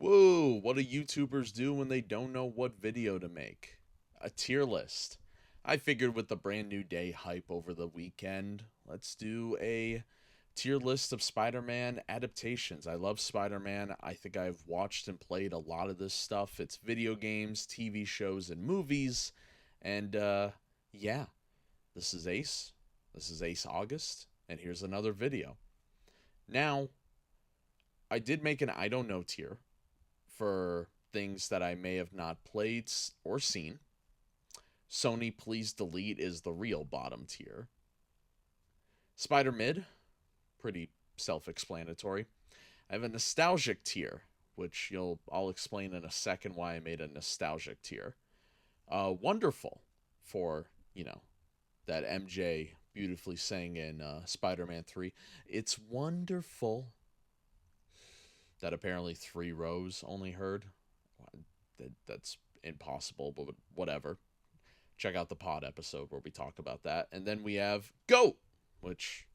Whoa, what do YouTubers do when they don't know what video to make? A tier list. I figured with the brand new day hype over the weekend, let's do a tier list of Spider Man adaptations. I love Spider Man. I think I've watched and played a lot of this stuff. It's video games, TV shows, and movies. And yeah, this is Ace. This is Ace August. And here's another video. Now, I did make an I don't know tier for things that I may have not played or seen. Sony Please Delete is the real bottom tier. Spider Mid, pretty self explanatory. I have a nostalgic tier, which I'll explain in a second why I made a nostalgic tier. Wonderful for, that MJ beautifully sang in Spider Man 3. It's wonderful. That apparently 3 rows only heard. That's impossible, but whatever. Check out the pod episode where we talk about that. And then we have GOAT, which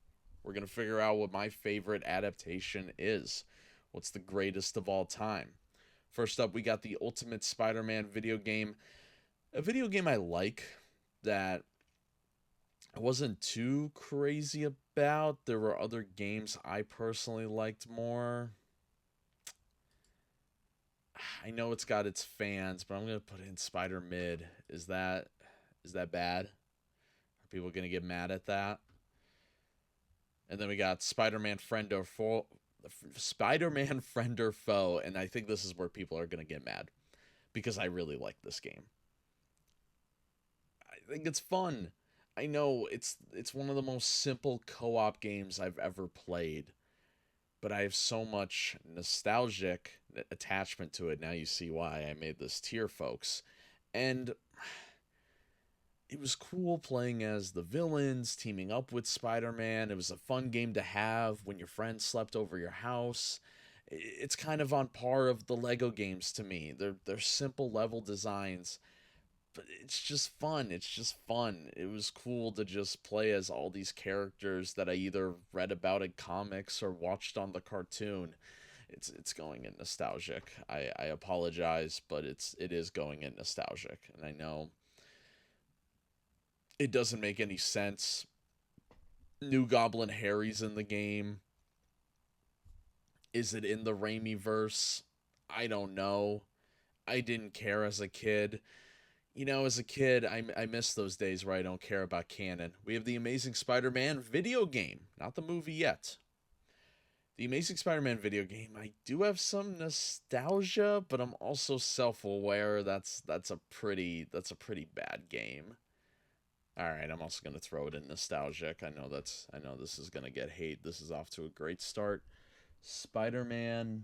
we're going to figure out what my favorite adaptation is. What's the greatest of all time? First up, we got the Ultimate Spider Man video game. A video game I like that I wasn't too crazy about. There were other games I personally liked more. I know it's got its fans, but I'm gonna put in Spider Mid. Is that bad? Are people gonna get mad at that? And then we got Spider-Man Friend or Foe, Spider-Man Friend or Foe, and I think this is where people are gonna get mad because I really like this game. I think it's fun. I know it's one of the most simple co-op games I've ever played, but I have so much nostalgic attachment to it. Now you see why I made this tier, folks. And it was cool playing as the villains, teaming up with Spider-Man. It was a fun game to have when your friends slept over your house. It's kind of on par of the Lego games to me. They're simple level designs, but it's just fun. It's just fun. It was cool to just play as all these characters that I either read about in comics or watched on the cartoon. It's going in nostalgic. I apologize, but it is going in nostalgic, and I know it doesn't make any sense. New Goblin Harry's in the game. Is it in the Raimi verse? I don't know. I didn't care as a kid. As a kid, I miss those days where I don't care about canon. We have the Amazing Spider Man video game, not the movie yet. The Amazing Spider Man video game, I do have some nostalgia, but I'm also self aware that's a pretty bad game. All right, I'm also gonna throw it in nostalgic. I know this is gonna get hate. This is off to a great start. Spider-Man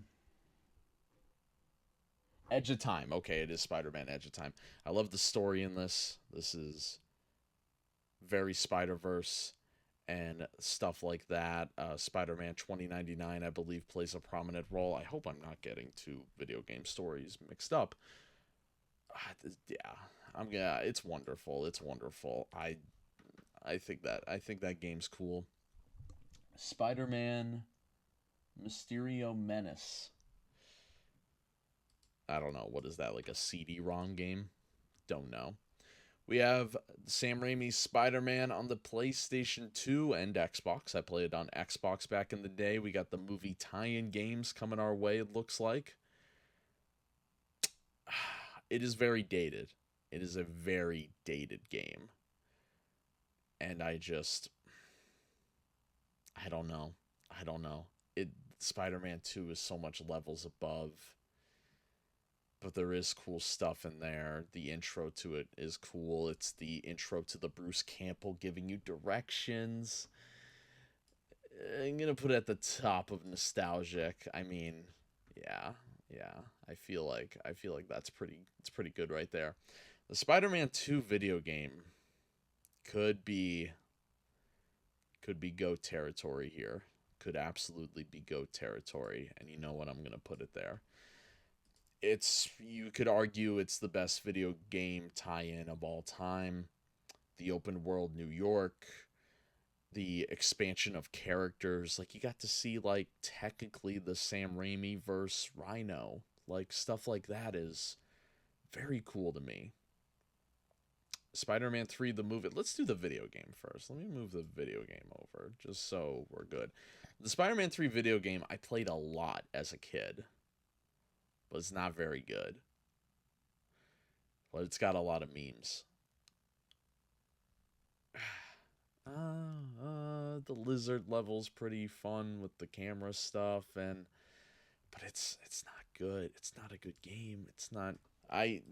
Edge of Time. Okay, it is Spider-Man Edge of Time. I love the story in this. This is very Spider-Verse and stuff like that. Spider-Man 2099, I believe, plays a prominent role. I hope I'm not getting two video game stories mixed up. Yeah, I'm gonna. It's wonderful. It's wonderful. I think that game's cool. Spider-Man Mysterio Menace. I don't know. What is that? Like a CD-ROM game? Don't know. We have Sam Raimi's Spider-Man on the PlayStation 2 and Xbox. I played it on Xbox back in the day. We got the movie tie-in games coming our way, it looks like. It is very dated. It is a very dated game. And I don't know. I don't know. It Spider-Man 2 is so much levels above, but there is cool stuff in there. The intro to it is cool. It's the intro to the Bruce Campbell giving you directions. I'm gonna put it at the top of nostalgic. I mean, yeah, yeah. I feel like it's pretty good right there. The Spider-Man 2 video game could be GOAT territory here. Could absolutely be GOAT territory, and you know what? I'm gonna put it there. You could argue it's the best video game tie-in of all time. The open world New York, the expansion of characters, like you got to see like technically the Sam Raimi verse Rhino, Like, stuff like that is very cool to me. Spider-Man 3 the movie. Let's do the video game first. Let me move the video game over just so we're good. The Spider-Man 3 video game I played a lot as a kid. But it's not very good. But it's got a lot of memes. The lizard level's pretty fun with the camera stuff, and but it's not good. It's not a good game. It's not. I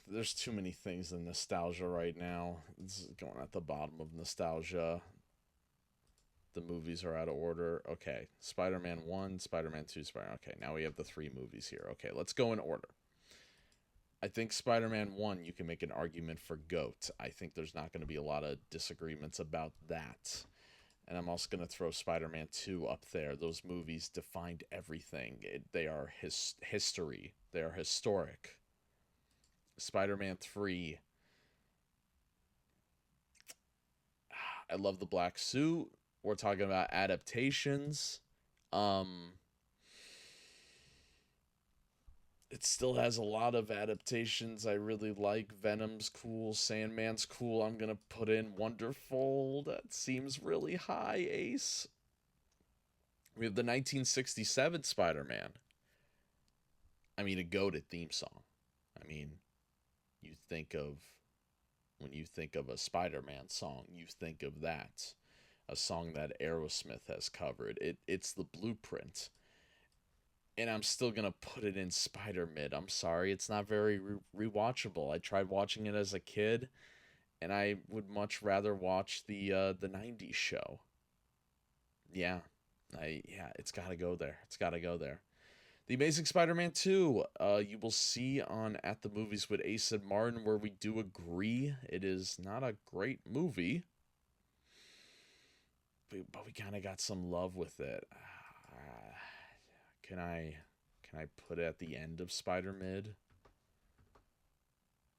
there's too many things in nostalgia right now. It's going at the bottom of nostalgia. The movies are out of order. Okay, Spider-Man 1, Spider-Man 2, Spider-Man. Okay, now we have the 3 movies here. Okay, let's go in order. I think Spider-Man 1, you can make an argument for GOAT. I think there's not going to be a lot of disagreements about that. And I'm also going to throw Spider-Man 2 up there. Those movies defined everything. They are history. They are historic. Spider-Man 3. I love the black suit. We're talking about adaptations. Um, it still has a lot of adaptations I really like. Venom's cool, Sandman's cool. I'm gonna put in Wonderful. That seems really high, Ace. We have the 1967 Spider-Man. I mean, a goated theme song. I mean, you think of when you think of a Spider-Man song, you think of that. A song that Aerosmith has covered. It's the blueprint. And I'm still gonna put it in Spider Mid. I'm sorry, it's not very rewatchable. I tried watching it as a kid, and I would much rather watch the '90s show. Yeah, it's gotta go there. It's gotta go there. The Amazing Spider-Man 2. You will see on At the Movies with Ace and Martin, where we do agree it is not a great movie, but we kind of got some love with it. Can I put it at the end of Spider Mid?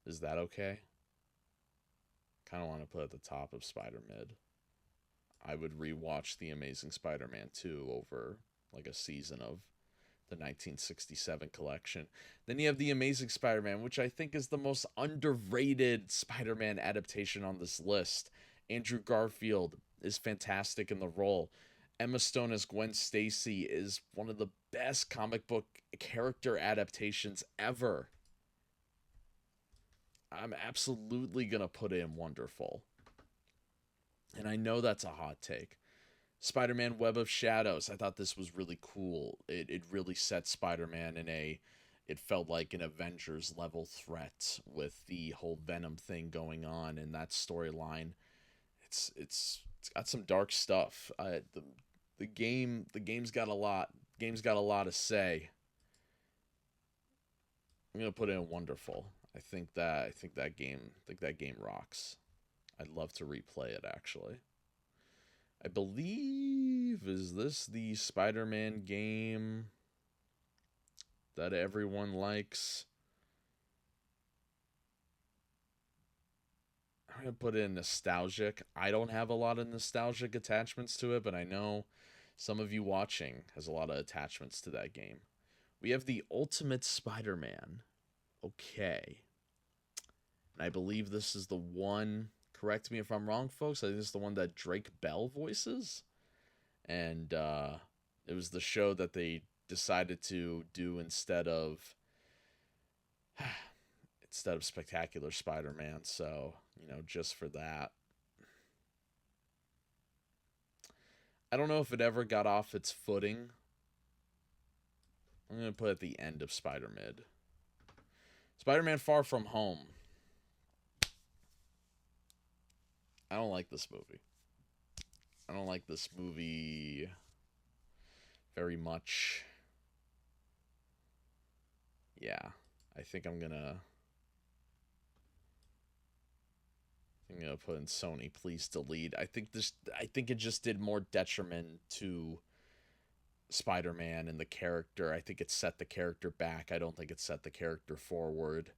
Is that okay? Kind of want to put it at the top of Spider Mid. I would rewatch The Amazing Spider-Man 2 over like a season of the 1967 collection. Then you have The Amazing Spider-Man, which I think is the most underrated Spider-Man adaptation on this list. Andrew Garfield is fantastic in the role. Emma Stone as Gwen Stacy is one of the best comic book character adaptations ever. I'm absolutely going to put in Wonderful. And I know that's a hot take. Spider-Man Web of Shadows. I thought this was really cool. It really set Spider-Man in a... It felt like an Avengers level threat with the whole Venom thing going on and that storyline. It's got some dark stuff. The game's got a lot. Game's got a lot to say. I'm gonna put in Wonderful. I think that game rocks. I'd love to replay it actually. I believe, is this the Spider-Man game that everyone likes? I'm gonna put in nostalgic. I don't have a lot of nostalgic attachments to it, but I know some of you watching has a lot of attachments to that game. We have the Ultimate Spider-Man. Okay. And I believe this is the one, correct me if I'm wrong, folks, I think this is the one that Drake Bell voices. And it was the show that they decided to do instead of Spectacular Spider-Man. So, just for that. I don't know if it ever got off its footing. I'm going to put at the end of Spider-Mid. Spider-Man Far From Home. I don't like this movie. I don't like this movie very much. Yeah, I think I'm gonna put in Sony. Please delete. I think it just did more detriment to Spider-Man and the character. I think it set the character back. I don't think it set the character forward.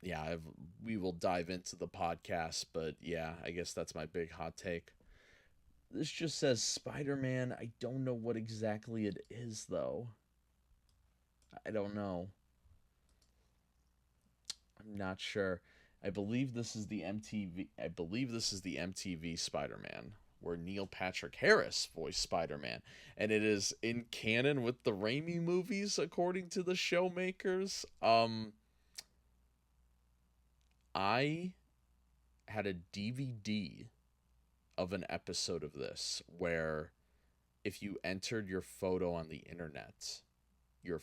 Yeah, we will dive into the podcast, but yeah, I guess that's my big hot take. This just says Spider-Man. I don't know what exactly it is, though. I don't know. I'm not sure. I believe this is the MTV. I believe this is the MTV Spider-Man, where Neil Patrick Harris voiced Spider-Man, and it is in canon with the Raimi movies, according to the showmakers. I had a DVD of an episode of this where if you entered your photo on the internet, your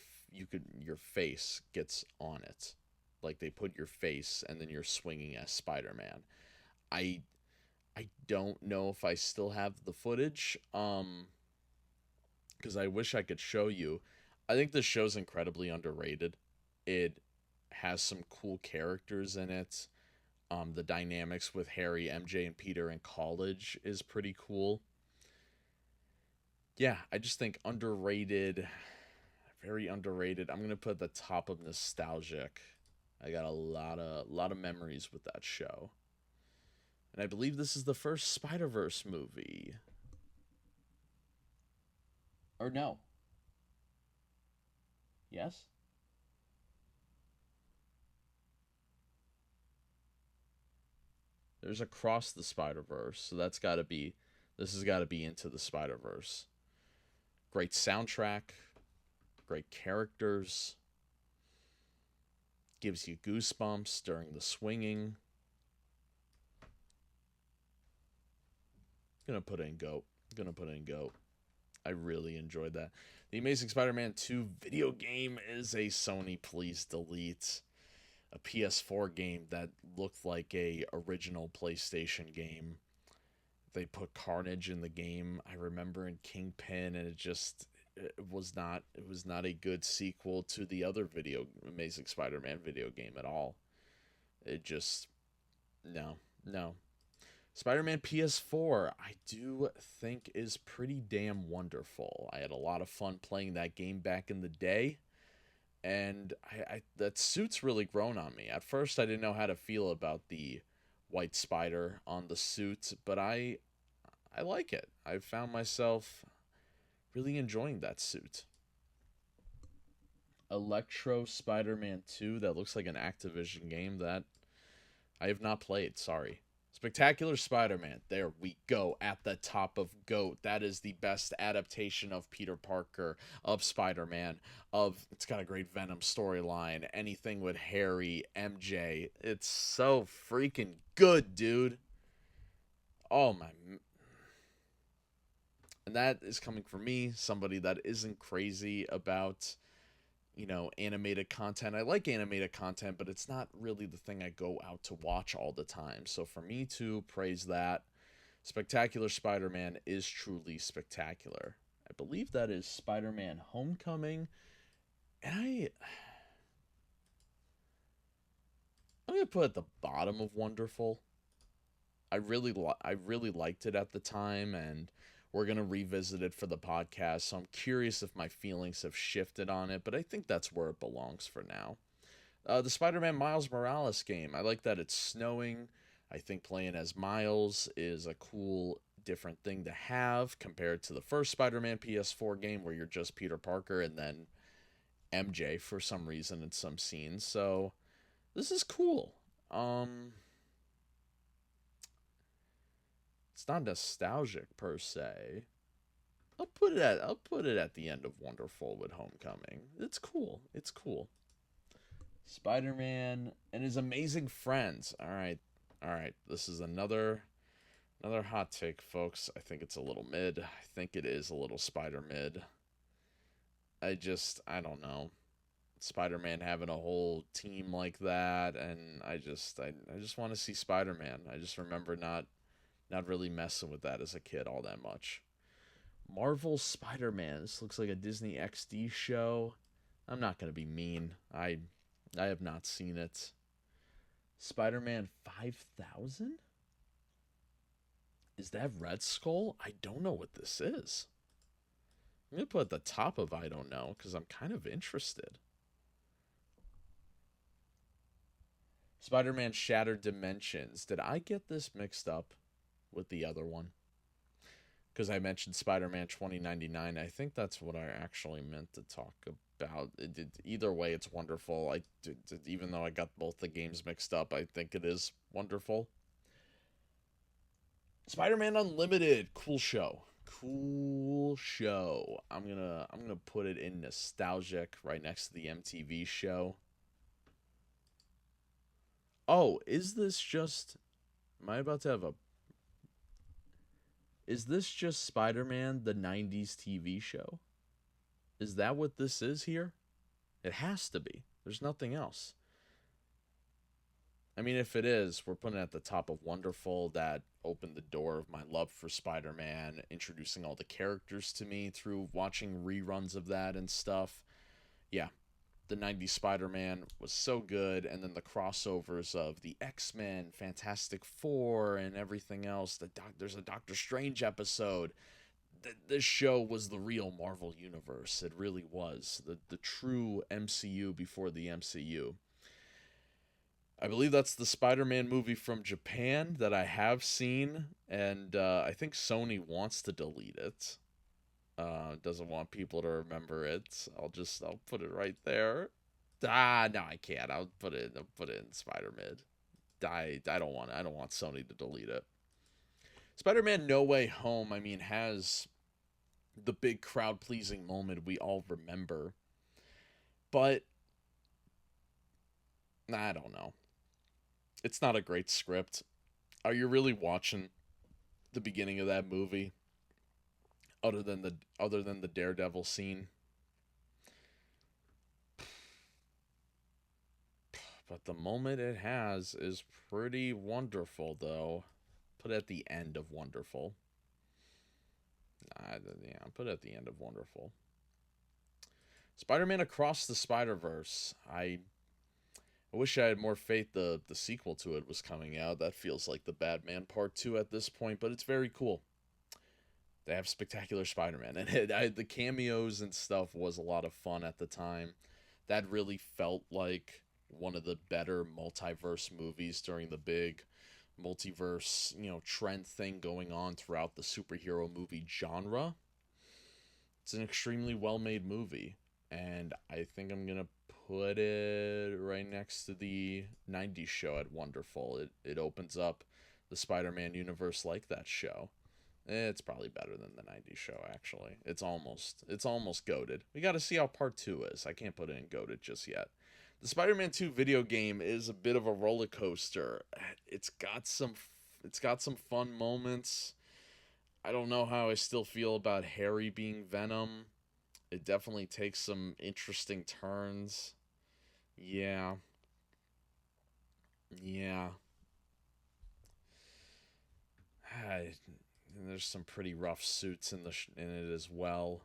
face gets on it. Like they put your face and then you're swinging as Spider-Man. I I don't know if I still have the footage cuz I wish I could show you. I think this show's incredibly underrated. It has some cool characters in it. The dynamics with Harry, MJ, and Peter in college is pretty cool. Yeah, I just think underrated, very underrated. I'm gonna put at the top of nostalgic. I got a lot of memories with that show, and I believe this is the first Spider Verse movie. Or no? Yes. There's Across the Spider Verse, so that's got to be. This has got to be Into the Spider Verse. Great soundtrack, great characters, gives you goosebumps during the swinging. Gonna put in goat. Gonna put in goat. I really enjoyed that. The Amazing Spider-Man 2 video game is a Sony please delete. A PS4 game that looked like a original PlayStation game. They put Carnage in the game. I remember in Kingpin, and it was not a good sequel to the other video Amazing Spider-Man video game at all. It just no, no. Spider-Man PS4, I do think is pretty damn wonderful. I had a lot of fun playing that game back in the day, and I that suit's really grown on me. At first, I didn't know how to feel about the white spider on the suit, but I like it. I found myself really enjoying that suit. Electro Spider-Man 2, that looks like an Activision game that I have not played, sorry. Spectacular Spider-Man. There we go at the top of GOAT. That is the best adaptation of Peter Parker, of Spider-Man, of it's got a great Venom storyline, anything with Harry, MJ. It's so freaking good, dude. Oh my, and that is coming from me, somebody that isn't crazy about animated content. I like animated content, but it's not really the thing I go out to watch all the time. So for me to praise that, Spectacular Spider-Man is truly spectacular. I believe that is Spider-Man Homecoming, and I'm gonna put it at the bottom of Wonderful. I really liked it at the time, and we're gonna revisit it for the podcast. So I'm curious if my feelings have shifted on it, but I think that's where it belongs for now. The Spider-Man Miles Morales game. I like that it's snowing. I think playing as Miles is a cool, different thing to have compared to the first Spider-Man PS4 game where you're just Peter Parker and then MJ for some reason in some scenes. So this is cool. Um, it's not nostalgic per se. I'll put it at the end of Wonderful with Homecoming. It's cool. It's cool. Spider-Man and his amazing friends. All right. All right. This is another hot take, folks. I think it's a little mid. I think it is a little Spider mid. I don't know. Spider-Man having a whole team like that, and I just want to see Spider-Man. I just remember not really messing with that as a kid all that much. Marvel Spider-Man. This looks like a Disney XD show. I'm not gonna be mean. I have not seen it. Spider-Man 5000? Is that Red Skull? I don't know what this is. I'm gonna put at the top of I don't know because I'm kind of interested. Spider-Man Shattered Dimensions. Did I get this mixed up with the other one? because I mentioned Spider-Man 2099. I think that's what I actually meant to talk about. Either way, it's wonderful. Even though I got both the games mixed up, I think it is wonderful. Spider-Man Unlimited, cool show. Cool show. I'm gonna put it in nostalgic right next to the MTV show. Oh, is this just am I about to have a is this just Spider-Man the 90s TV show? Is that what this is here? It has to be. There's nothing else. I mean, if it is, we're putting it at the top of Wonderful. That opened the door of my love for Spider Man, introducing all the characters to me through watching reruns of that and stuff. Yeah, the 90s Spider Man was so good. And then the crossovers of the X Men, Fantastic Four, and everything else. There's a Doctor Strange episode. This show was the real Marvel Universe. It really was. The true MCU before the MCU. I believe that's the Spider-Man movie from Japan that I have seen, and I think Sony wants to delete it. Doesn't want people to remember it. I'll put it right there. No, I can't. I'll put it in Spider-Man. I don't want Sony to delete it. Spider-Man No Way Home, I mean, has the big crowd-pleasing moment we all remember, but I don't know. It's not a great script. Are you really watching the beginning of that movie other than the Daredevil scene? But the moment it has is pretty wonderful, though. Put it at the end of Wonderful. Yeah, put it at the end of Wonderful. Spider-Man Across the Spider-Verse. I wish I had more faith the sequel to it was coming out. That feels like the Batman Part 2 at this point, but it's very cool. They have Spectacular Spider-Man, and the cameos and stuff was a lot of fun at the time. That really felt like one of the better multiverse movies during the big multiverse, trend thing going on throughout the superhero movie genre. It's an extremely well-made movie, and I think I'm gonna put it right next to the 90s show at Wonderful. It opens up the Spider-Man universe like that show. It's probably better than the 90s show, actually. It's almost goated. We got to see how part 2 is. I can't put it in goated just yet. The Spider-Man 2 video game is a bit of a roller coaster. It's got some fun moments. I don't know how I still feel about Harry being Venom. It definitely takes some interesting turns. Yeah. Yeah. And there's some pretty rough suits in it as well.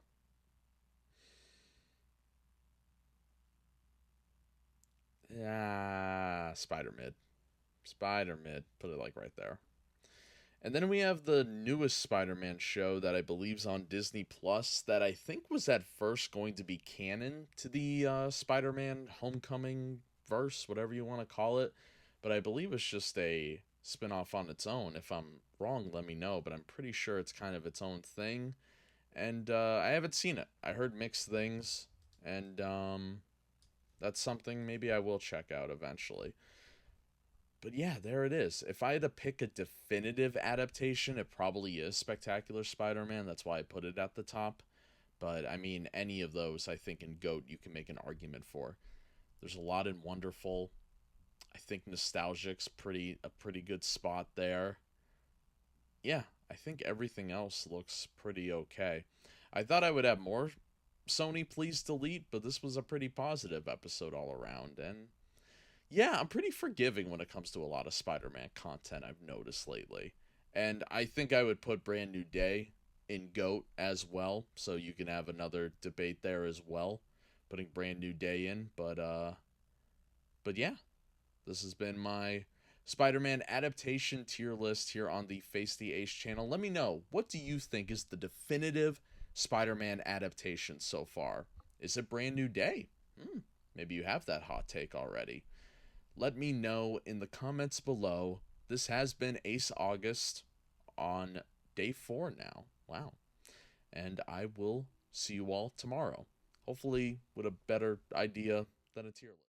Yeah, Spider Mid. Spider Mid. Put it like right there. And then we have the newest Spider-Man show that I believe's on Disney Plus that I think was at first going to be canon to the Spider-Man Homecoming verse, whatever you want to call it. But I believe it's just a spin-off on its own. If I'm wrong, let me know, but I'm pretty sure it's kind of its own thing. And I haven't seen it. I heard mixed things, and that's something maybe I will check out eventually. But yeah, there it is. If I had to pick a definitive adaptation, it probably is Spectacular Spider-Man. That's why I put it at the top. But I mean, any of those, I think in GOAT, you can make an argument for. There's a lot in Wonderful. I think Nostalgic's a pretty good spot there. Yeah, I think everything else looks pretty okay. I thought I would have more Sony Please Delete, but this was a pretty positive episode all around. And yeah, I'm pretty forgiving when it comes to a lot of Spider-Man content I've noticed lately. And I think I would put Brand New Day in GOAT as well, so you can have another debate there as well, putting Brand New Day in, but yeah, this has been my Spider-Man adaptation tier list here on the Face the Ace channel. Let me know, what do you think is the definitive Spider-Man adaptation so far? Is it Brand New Day? Maybe you have that hot take already. Let me know in the comments below. This has been Ace August on day 4 now. Wow. And I will see you all tomorrow. Hopefully, with a better idea than a tier list.